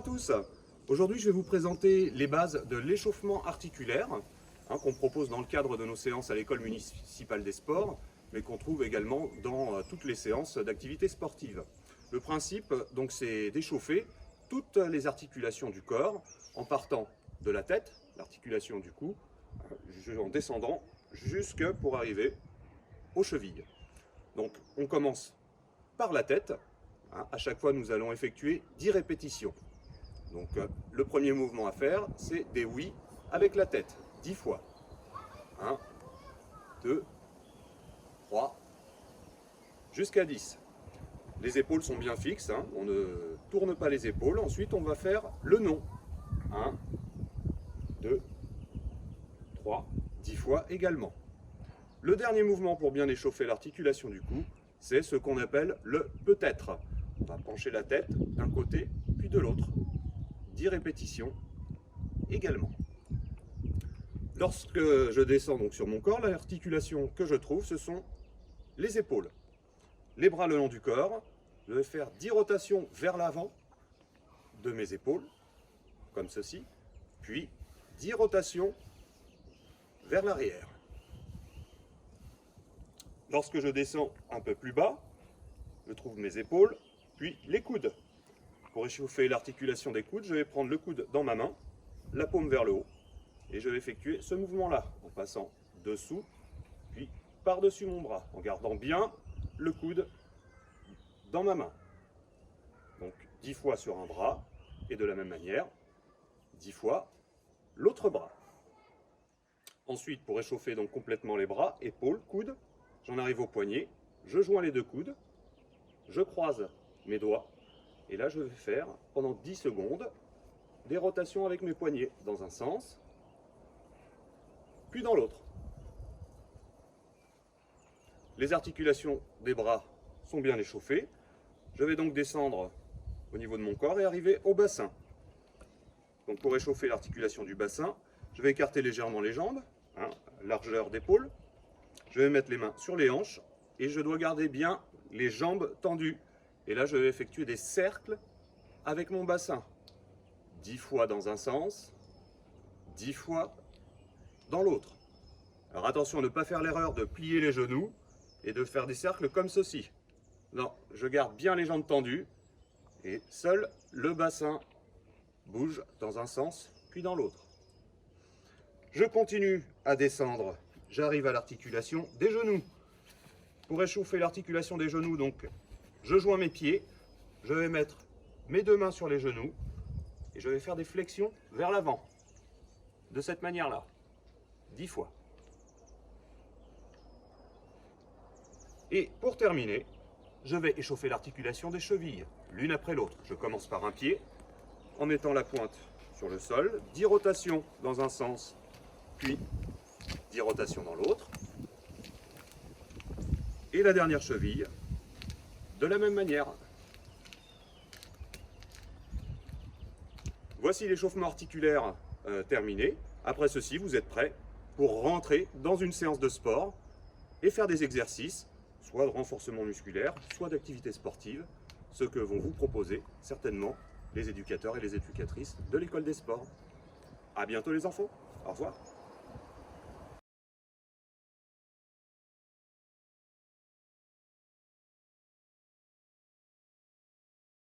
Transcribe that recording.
à tous. Aujourd'hui, je vais vous présenter les bases de l'échauffement articulaire qu'on propose dans le cadre de nos séances à l'école municipale des sports, mais qu'on trouve également dans toutes les séances d'activités sportives. Le principe, donc, c'est d'échauffer toutes les articulations du corps en partant de la tête, l'articulation du cou, en descendant jusque pour arriver aux chevilles. Donc, on commence par la tête. À chaque fois, nous allons effectuer 10 répétitions. Donc, le premier mouvement à faire, c'est des oui avec la tête, 10 fois. 1, 2, 3, jusqu'à 10. Les épaules sont bien fixes, on ne tourne pas les épaules. Ensuite, on va faire le non. 1, 2, 3, 10 fois également. Le dernier mouvement pour bien échauffer l'articulation du cou, c'est ce qu'on appelle le peut-être. On va pencher la tête d'un côté puis de l'autre. 10 répétitions également. Lorsque je descends donc sur mon corps, l'articulation que je trouve, ce sont les épaules. Les bras le long du corps. Je vais faire 10 rotations vers l'avant de mes épaules, comme ceci, puis 10 rotations vers l'arrière. Lorsque je descends un peu plus bas, je trouve mes épaules, puis les coudes. Pour échauffer l'articulation des coudes, je vais prendre le coude dans ma main, la paume vers le haut, et je vais effectuer ce mouvement-là, en passant dessous, puis par-dessus mon bras, en gardant bien le coude dans ma main. Donc 10 fois sur un bras, et de la même manière, 10 fois l'autre bras. Ensuite, pour échauffer donc complètement les bras, épaules, coudes, j'en arrive au poignet, je joins les deux coudes, je croise mes doigts, et là je vais faire pendant 10 secondes des rotations avec mes poignets dans un sens, puis dans l'autre. Les articulations des bras sont bien échauffées. Je vais donc descendre au niveau de mon corps et arriver au bassin. Donc pour échauffer l'articulation du bassin, je vais écarter légèrement les jambes, largeur d'épaule. Je vais mettre les mains sur les hanches et je dois garder bien les jambes tendues. Et là, je vais effectuer des cercles avec mon bassin. 10 fois dans un sens, 10 fois dans l'autre. Alors attention à ne pas faire l'erreur de plier les genoux et de faire des cercles comme ceci. Non, je garde bien les jambes tendues et seul le bassin bouge dans un sens puis dans l'autre. Je continue à descendre. J'arrive à l'articulation des genoux. Pour échauffer l'articulation des genoux, donc, je joins mes pieds, je vais mettre mes deux mains sur les genoux et je vais faire des flexions vers l'avant. De cette manière-là, 10 fois. Et pour terminer, je vais échauffer l'articulation des chevilles, l'une après l'autre. Je commence par un pied, en mettant la pointe sur le sol, 10 rotations dans un sens, puis 10 rotations dans l'autre. Et la dernière cheville, de la même manière. Voici l'échauffement articulaire terminé. Après ceci, vous êtes prêt pour rentrer dans une séance de sport et faire des exercices, soit de renforcement musculaire, soit d'activité sportive, ce que vont vous proposer certainement les éducateurs et les éducatrices de l'école des sports. À bientôt les enfants, au revoir.